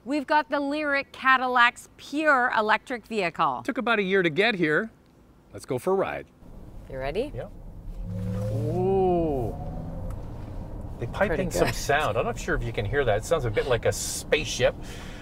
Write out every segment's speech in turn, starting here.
We've got the LYRIQ Cadillac's pure electric vehicle. Took about a year to get here. Let's go for a ride. You ready? Yep. Ooh. They pipe in some sound. I'm not sure if you can hear that. It sounds a bit like a spaceship.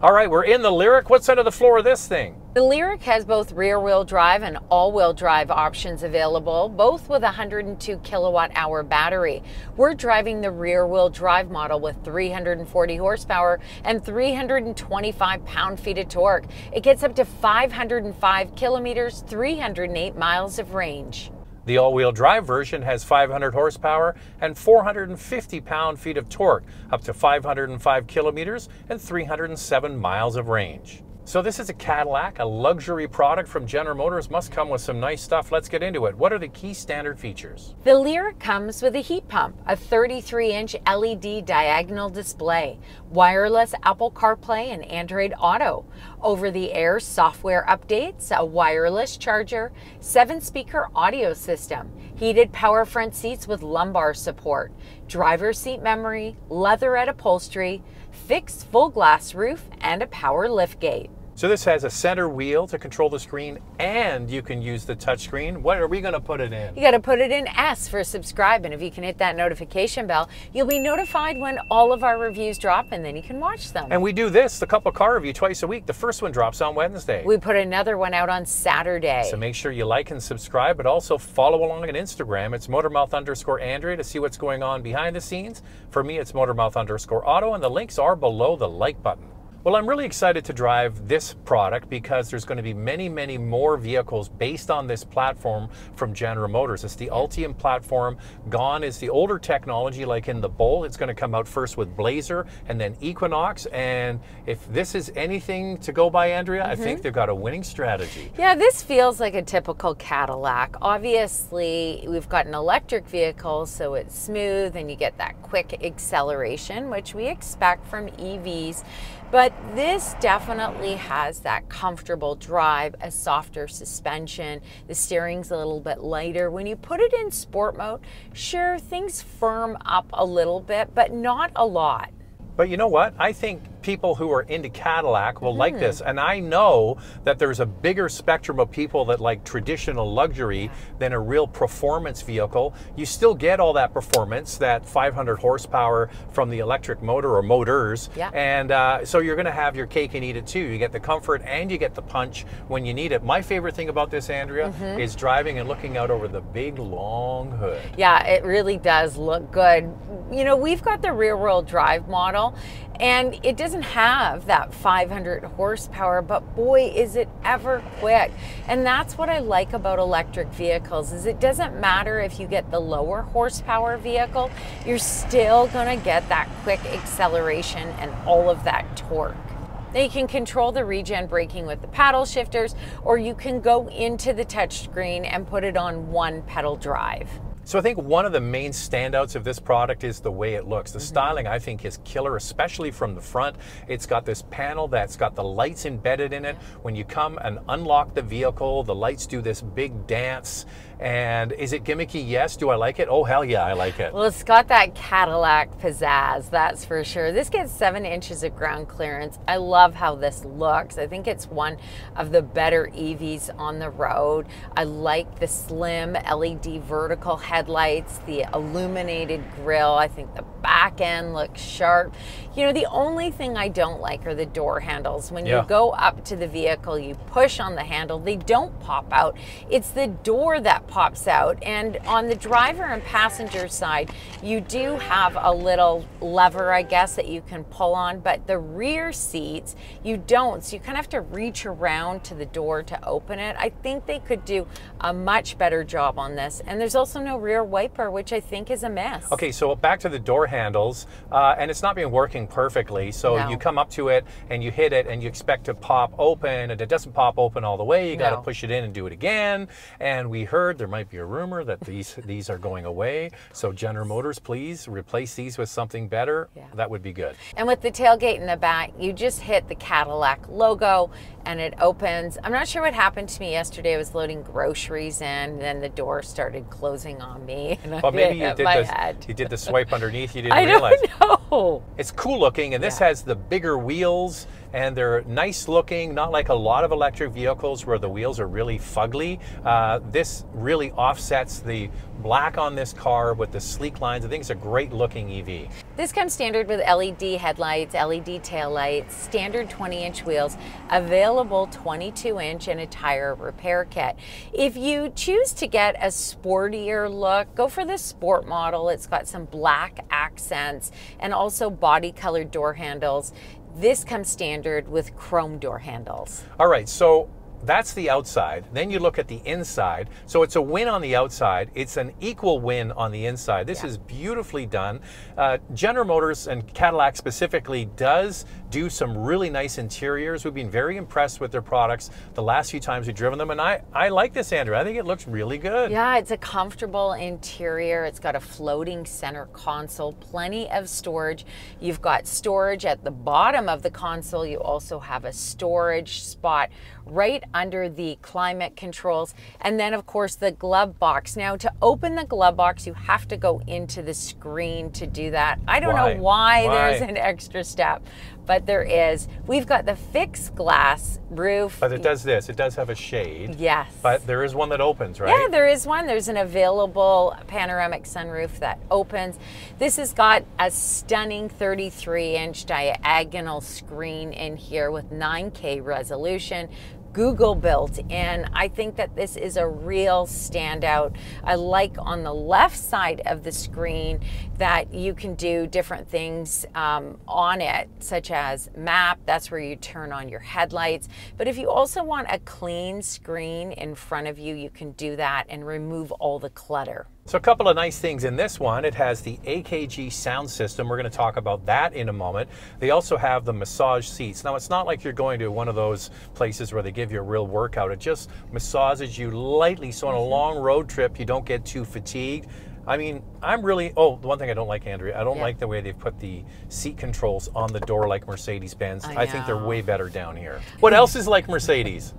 All right, we're in the LYRIQ. What's under the floor of this thing? The LYRIQ has both rear-wheel drive and all-wheel drive options available, both with a 102 kilowatt-hour battery. We're driving the rear-wheel drive model with 340 horsepower and 325 pound-feet of torque. It gets up to 505 kilometers, 308 miles of range. The all-wheel drive version has 500 horsepower and 450 pound-feet of torque, up to 505 kilometers and 307 miles of range. So this is a Cadillac, a luxury product from General Motors. Must come with some nice stuff. Let's get into it. What are the key standard features? The LYRIQ comes with a heat pump, a 33-inch LED diagonal display, wireless Apple Carplay and Android Auto, over-the-air software updates, a wireless charger, 7-speaker audio system, heated power front seats with lumbar support, driver's seat memory, leatherette upholstery, fixed full glass roof, and a power liftgate. So this has a center wheel to control the screen, and you can use the touch screen. What are we going to put it in? You got to put it in S for subscribe, and if you can hit that notification bell, you'll be notified when all of our reviews drop, and then you can watch them. And we do this, the couple car review, twice a week. The first one drops on Wednesday. We put another one out on Saturday. So make sure you like and subscribe, but also follow along on Instagram. It's Motormouth_Andrea to see what's going on behind the scenes. For me, it's Motormouth_Auto, and the links are below the like button. Well, I'm really excited to drive this product because there's going to be many, many more vehicles based on this platform from General Motors. It's the Ultium platform. Gone is the older technology like in the Bolt. It's going to come out first with Blazer and then Equinox. And if this is anything to go by, Andrea, I think they've got a winning strategy. Yeah, this feels like a typical Cadillac. Obviously, we've got an electric vehicle, so it's smooth and you get that quick acceleration, which we expect from EVs. But this definitely has that comfortable drive, a softer suspension. The steering's a little bit lighter. When you put it in sport mode, sure, things firm up a little bit, but not a lot. But you know what? I think people who are into Cadillac will like this. And I know that there's a bigger spectrum of people that like traditional luxury than a real performance vehicle. You still get all that performance, that 500 horsepower from the electric motor or motors. Yeah. And so you're going to have your cake and eat it too. You get the comfort and you get the punch when you need it. My favorite thing about this, Andrea, is driving and looking out over the big long hood. Yeah, it really does look good. You know, we've got the rear-wheel drive model, and it doesn't have that 500 horsepower, but boy, is it ever quick. And that's what I like about electric vehicles, is it doesn't matter if you get the lower horsepower vehicle, you're still gonna get that quick acceleration and all of that torque. Now you can control the regen braking with the paddle shifters, or you can go into the touchscreen and put it on one pedal drive. So I think one of the main standouts of this product is the way it looks. The styling, I think, is killer, especially from the front. It's got this panel that's got the lights embedded in it. When you come and unlock the vehicle, the lights do this big dance. And is it gimmicky? Yes. Do I like it? Oh, hell yeah, I like it. Well, it's got that Cadillac pizzazz, that's for sure. This gets 7 inches of ground clearance. I love how this looks. I think it's one of the better EVs on the road. I like the slim LED vertical headlights, the illuminated grille. I think the back end looks sharp. You know, the only thing I don't like are the door handles. When you go up to the vehicle, you push on the handle, they don't pop out. It's the door that pops out. And on the driver and passenger side, you do have a little lever, I guess, that you can pull on, but the rear seats, you don't. So you kind of have to reach around to the door to open it. I think they could do a much better job on this. And there's also no rear wiper, which I think is a mess. Okay, so back to the door handles, and it's not been working perfectly. So you come up to it and you hit it and you expect to pop open, and it doesn't pop open all the way. You got to push it in and do it again. And we heard there might be a rumor that these are going away. So General Motors, please replace these with something better. That would be good. And with the tailgate in the back, you just hit the Cadillac logo and it opens. I'm not sure what happened to me yesterday. I was loading groceries in, and then the door started closing on me. And well, maybe you did the swipe underneath. You didn't realize. I don't know. It's cool looking, and this has the bigger wheels. and they're nice looking, not like a lot of electric vehicles where the wheels are really fugly. This really offsets the black on this car with the sleek lines. I think it's a great looking EV. This comes standard with LED headlights, LED taillights, standard 20-inch wheels, available 22-inch, and a tire repair kit. If you choose to get a sportier look, go for the sport model. It's got some black accents and also body colored door handles. This comes standard with chrome door handles. All right, so that's the outside. Then you look at the inside. So it's a win on the outside. It's an equal win on the inside. This is beautifully done. General Motors, and Cadillac specifically, does do some really nice interiors. We've been very impressed with their products the last few times we've driven them, and I like this, Andrew. I think it looks really good. Yeah, it's a comfortable interior. It's got a floating center console, plenty of storage. You've got storage at the bottom of the console. You also have a storage spot right under the climate controls, and then of course the glove box. Now, to open the glove box, you have to go into the screen to do that. I don't know why there's an extra step, but there is. We've got the fixed glass roof. But it does this. It does have a shade. Yes. But there is one that opens, right? Yeah, there is one. There's an available panoramic sunroof that opens. This has got a stunning 33-inch diagonal screen in here with 9K resolution. Google built in. I think that this is a real standout. I like on the left side of the screen that you can do different things on it, such as map. That's where you turn on your headlights. But if you also want a clean screen in front of you, you can do that and remove all the clutter. So a couple of nice things in this one. It has the AKG sound system. We're going to talk about that in a moment. They also have the massage seats. Now, it's not like you're going to one of those places where they give you a real workout. It just massages you lightly, so on a long road trip you don't get too fatigued. I mean, I'm really, the one thing I don't like, Andrea, I don't like the way they've put the seat controls on the door like Mercedes-Benz. I think they're way better down here. What else is like Mercedes?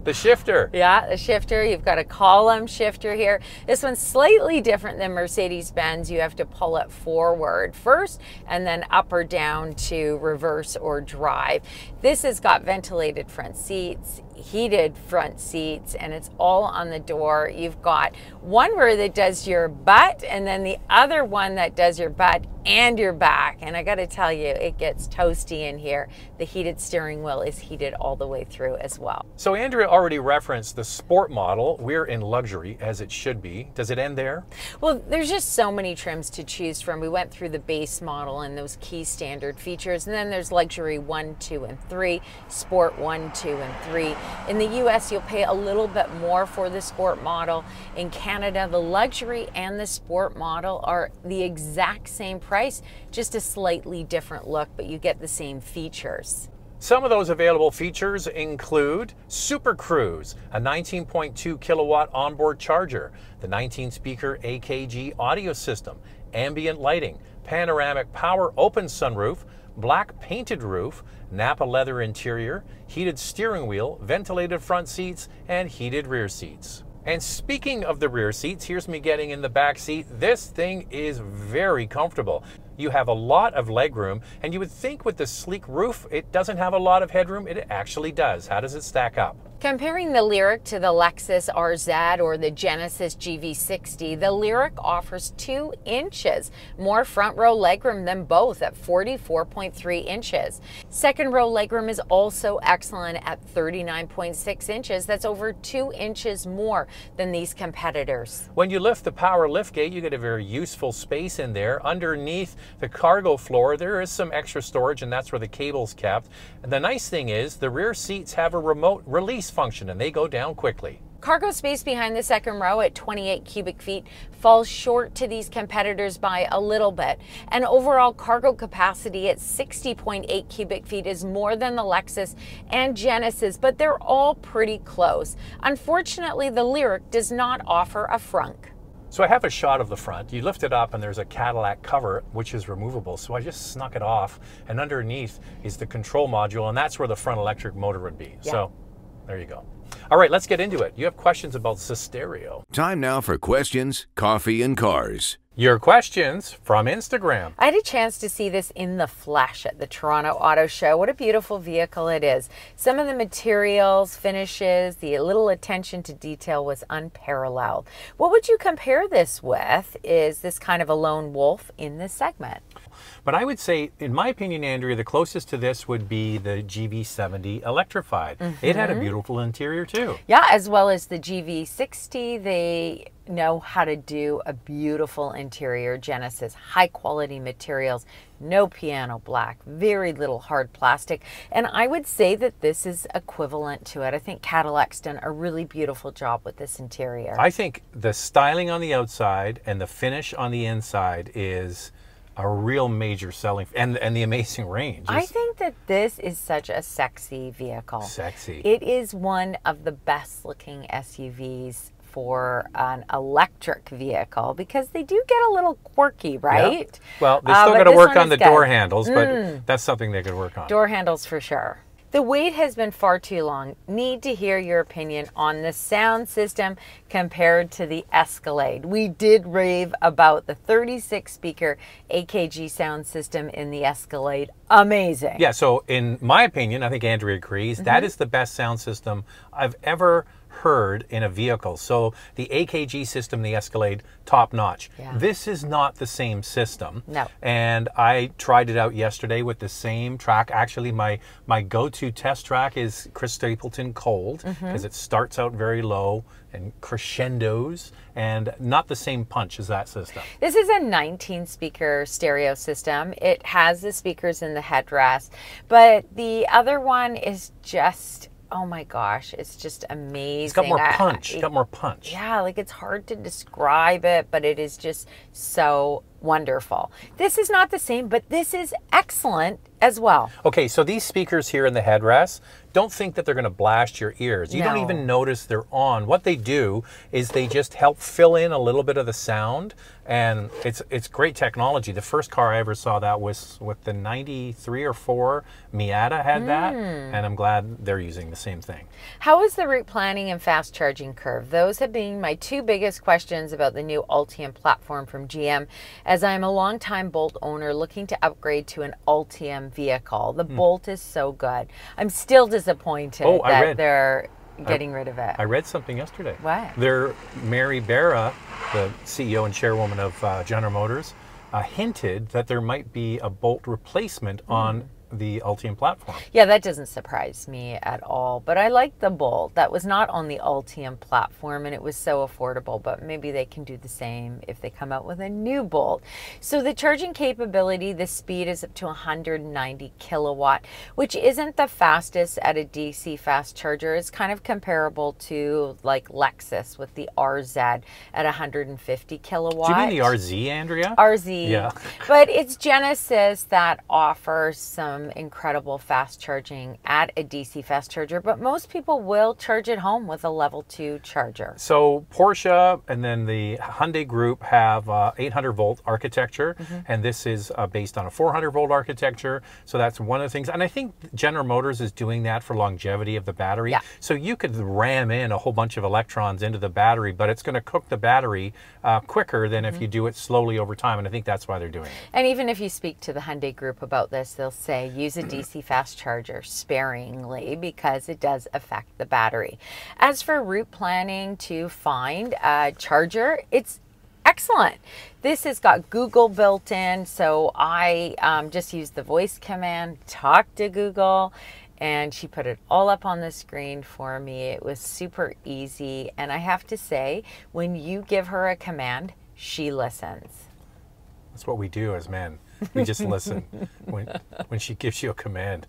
The shifter. Yeah, the shifter. You've got a column shifter here. This one's slightly different than Mercedes-Benz. You have to pull it forward first and then up or down to reverse or drive. This has got ventilated front seats, heated front seats, and it's all on the door. You've got one where that does your butt and then the other one that does your butt and your back. And I got to tell you, it gets toasty in here. The heated steering wheel is heated all the way through as well. So Andrea already referenced the sport model. We're in luxury, as it should be. Does it end there? Well, there's just so many trims to choose from. We went through the base model and those key standard features, and then there's luxury 1, 2, and 3, sport 1, 2, and 3. In the US, you'll pay a little bit more for the sport model. In Canada, the luxury and the sport model are the exact same price, just a slightly different look, but you get the same features. Some of those available features include Super Cruise, a 19.2 kilowatt onboard charger, the 19-speaker AKG audio system, ambient lighting, panoramic power open sunroof, black painted roof, Napa leather interior, heated steering wheel, ventilated front seats, and heated rear seats. And speaking of the rear seats, here's me getting in the back seat. This thing is very comfortable. You have a lot of legroom, and you would think with the sleek roof, it doesn't have a lot of headroom. It actually does. How does it stack up? Comparing the LYRIQ to the Lexus RZ or the Genesis GV60, the LYRIQ offers 2 inches more front row legroom than both at 44.3 inches. Second row legroom is also excellent at 39.6 inches. That's over 2 inches more than these competitors. When you lift the power liftgate, you get a very useful space in there. Underneath the cargo floor, there is some extra storage, and that's where the cable's kept. And the nice thing is the rear seats have a remote release function, and they go down quickly. Cargo space behind the second row at 28 cubic feet falls short to these competitors by a little bit. And overall cargo capacity at 60.8 cubic feet is more than the Lexus and Genesis, but they're all pretty close. Unfortunately, the LYRIQ does not offer a frunk. So I have a shot of the front. You lift it up and there's a Cadillac cover, which is removable. So I just snuck it off, and underneath is the control module, and that's where the front electric motor would be. Yeah. So there you go. All right, let's get into it. You have questions about the stereo. Time now for questions, coffee, and cars. Your questions from Instagram. I had a chance to see this in the flesh at the Toronto Auto Show. What a beautiful vehicle it is. Some of the materials, finishes, the little attention to detail was unparalleled. What would you compare this with? Is this kind of a lone wolf in this segment? But I would say, in my opinion, Andrea, the closest to this would be the GV70 electrified. It had a beautiful interior too. Yeah, as well as the GV60. They know how to do a beautiful interior. Genesis, high quality materials, no piano black, very little hard plastic. And I would say that this is equivalent to it. I think Cadillac's done a really beautiful job with this interior. I think the styling on the outside and the finish on the inside is a real major selling, and the amazing range. I think that this is such a sexy vehicle. Sexy. It is one of the best looking SUVs for an electric vehicle because they do get a little quirky, right? Yeah. Well, they still got to work on the door good. Handles, but that's something they could work on. Door handles for sure. The wait has been far too long. Need to hear your opinion on the sound system compared to the Escalade. We did rave about the 36 speaker AKG sound system in the Escalade. Amazing. Yeah, so in my opinion, I think Andrea agrees, that is the best sound system I've ever heard in a vehicle. So the AKG system, the Escalade, top notch. Yeah. This is not the same system. No. And I tried it out yesterday with the same track. Actually, my go-to test track is Chris Stapleton Cold, because it starts out very low and crescendos, and not the same punch as that system. This is a 19 speaker stereo system. It has the speakers in the headrest, but the other one is just, oh my gosh, it's just amazing. It's got more punch. It's got more punch. Yeah, like it's hard to describe it, but it is just so wonderful. This is not the same, but this is excellent as well. Okay, so these speakers here in the headrest, don't think that they're going to blast your ears. You don't No. even notice they're on. What they do is they just help fill in a little bit of the sound, and it's great technology. The first car I ever saw that was with the 93 or 4 Miata had that, and I'm glad they're using the same thing. How is the route planning and fast charging curve? Those have been my two biggest questions about the new Ultium platform from GM, as I'm a longtime Bolt owner looking to upgrade to an Ultium vehicle. The Bolt is so good. I'm still disappointed that they're getting rid of it. I read something yesterday. What? Mary Barra, the CEO and chairwoman of General Motors, hinted that there might be a Bolt replacement on the Ultium platform. Yeah, that doesn't surprise me at all, but I like the Bolt. That was not on the Ultium platform and it was so affordable, but maybe they can do the same if they come out with a new Bolt. So the charging capability, the speed is up to 190 kilowatt, which isn't the fastest at a DC fast charger. It's kind of comparable to like Lexus with the RZ at 150 kilowatt. Do you mean the RZ, Andrea? RZ. Yeah. But it's Genesis that offers some incredible fast charging at a DC fast charger, but most people will charge at home with a level 2 charger. So Porsche and then the Hyundai group have 800 volt architecture, and this is based on a 400 volt architecture. So that's one of the things. And I think General Motors is doing that for longevity of the battery. Yeah. So you could ram in a whole bunch of electrons into the battery, but it's going to cook the battery quicker than if you do it slowly over time. And I think that's why they're doing it. And even if you speak to the Hyundai group about this, they'll say use a DC fast charger sparingly because it does affect the battery. As for route planning to find a charger, it's excellent. This has got Google built in, so I just used the voice command, talk to Google, and she put it all up on the screen for me. It was super easy, and I have to say, when you give her a command, she listens. That's what we do as men. We just listen when she gives you a command.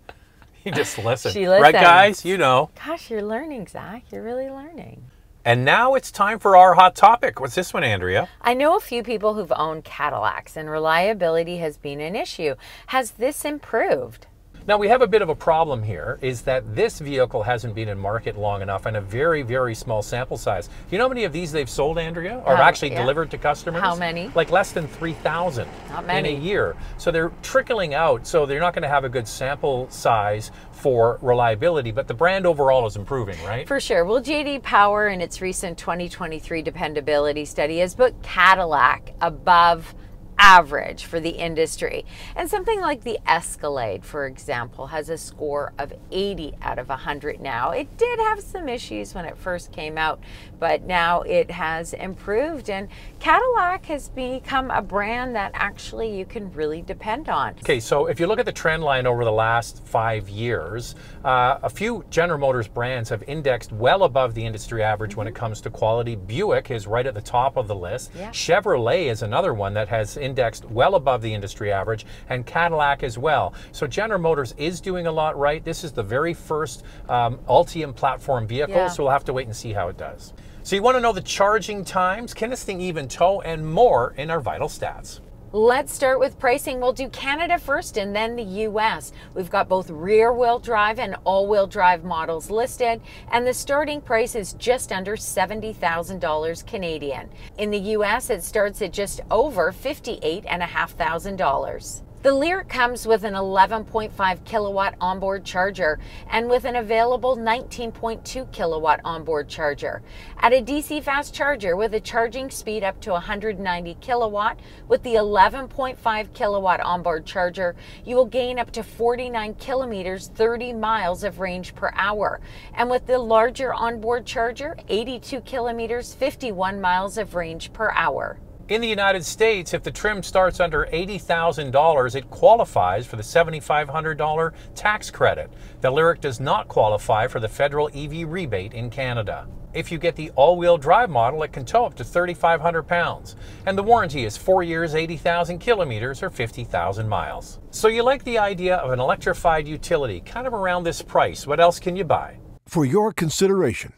You just listen. She listens. Right, guys? You know. Gosh, you're learning, Zach. You're really learning. And now it's time for our hot topic. What's this one, Andrea? I know a few people who've owned Cadillacs, and reliability has been an issue. Has this improved? Now we have a bit of a problem here, is that this vehicle hasn't been in market long enough and a very, very small sample size. Do you know how many of these they've sold, Andrea? Or actually delivered to customers? How many? Like less than 3,000 in a year. So they're trickling out, so they're not going to have a good sample size for reliability, but the brand overall is improving, right? For sure. Well, JD Power in its recent 2023 dependability study has put Cadillac above average for the industry. And something like the Escalade, for example, has a score of 80 out of 100 now. It did have some issues when it first came out, but now it has improved, and Cadillac has become a brand that actually you can really depend on. Okay, so if you look at the trend line over the last 5 years, a few General Motors brands have indexed well above the industry average when it comes to quality. Buick is right at the top of the list. Yeah. Chevrolet is another one that has indexed well above the industry average, and Cadillac as well. So General Motors is doing a lot right. This is the very first Ultium platform vehicle, so we'll have to wait and see how it does. So you want to know the charging times, can this thing even tow, and more in our vital stats. Let's start with pricing. We'll do Canada first and then the US. We've got both rear-wheel drive and all-wheel drive models listed, and the starting price is just under $70,000 Canadian. In the US, it starts at just over $58,500. The LYRIQ comes with an 11.5 kilowatt onboard charger and with an available 19.2 kilowatt onboard charger. At a DC fast charger with a charging speed up to 190 kilowatt, with the 11.5 kilowatt onboard charger, you will gain up to 49 kilometers, 30 miles of range per hour. And with the larger onboard charger, 82 kilometers, 51 miles of range per hour. In the United States, if the trim starts under $80,000, it qualifies for the $7,500 tax credit. The LYRIQ does not qualify for the federal EV rebate in Canada. If you get the all-wheel drive model, it can tow up to 3,500 pounds. And the warranty is 4 years, 80,000 kilometers, or 50,000 miles. So you like the idea of an electrified utility, kind of around this price. What else can you buy? For your consideration,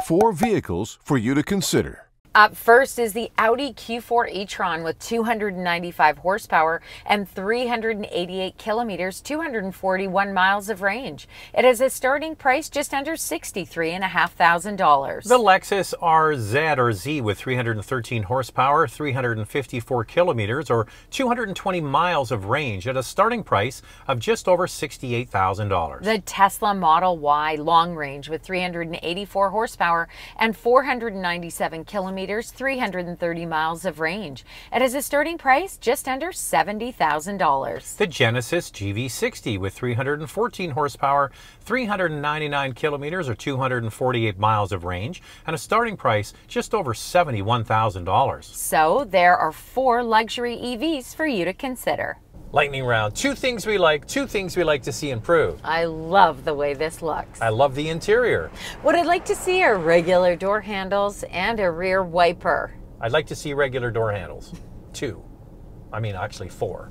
4 vehicles for you to consider. Up first is the Audi Q4 e-tron with 295 horsepower and 388 kilometers, 241 miles of range. It has a starting price just under $63,500. The Lexus RZ or Z with 313 horsepower, 354 kilometers, or 220 miles of range at a starting price of just over $68,000. The Tesla Model Y long range with 384 horsepower and 497 kilometers, 330 miles of range. It has a starting price just under $70,000. The Genesis GV60 with 314 horsepower, 399 kilometers, or 248 miles of range, and a starting price just over $71,000. So there are 4 luxury EVs for you to consider. Lightning round. 2 things we like, 2 things we like to see improved. I love the way this looks. I love the interior. What I'd like to see are regular door handles and a rear wiper. I'd like to see regular door handles. 2. I mean, actually 4.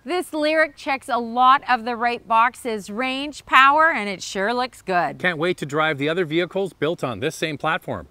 This LYRIQ checks a lot of the right boxes: range, power, and it sure looks good. Can't wait to drive the other vehicles built on this same platform.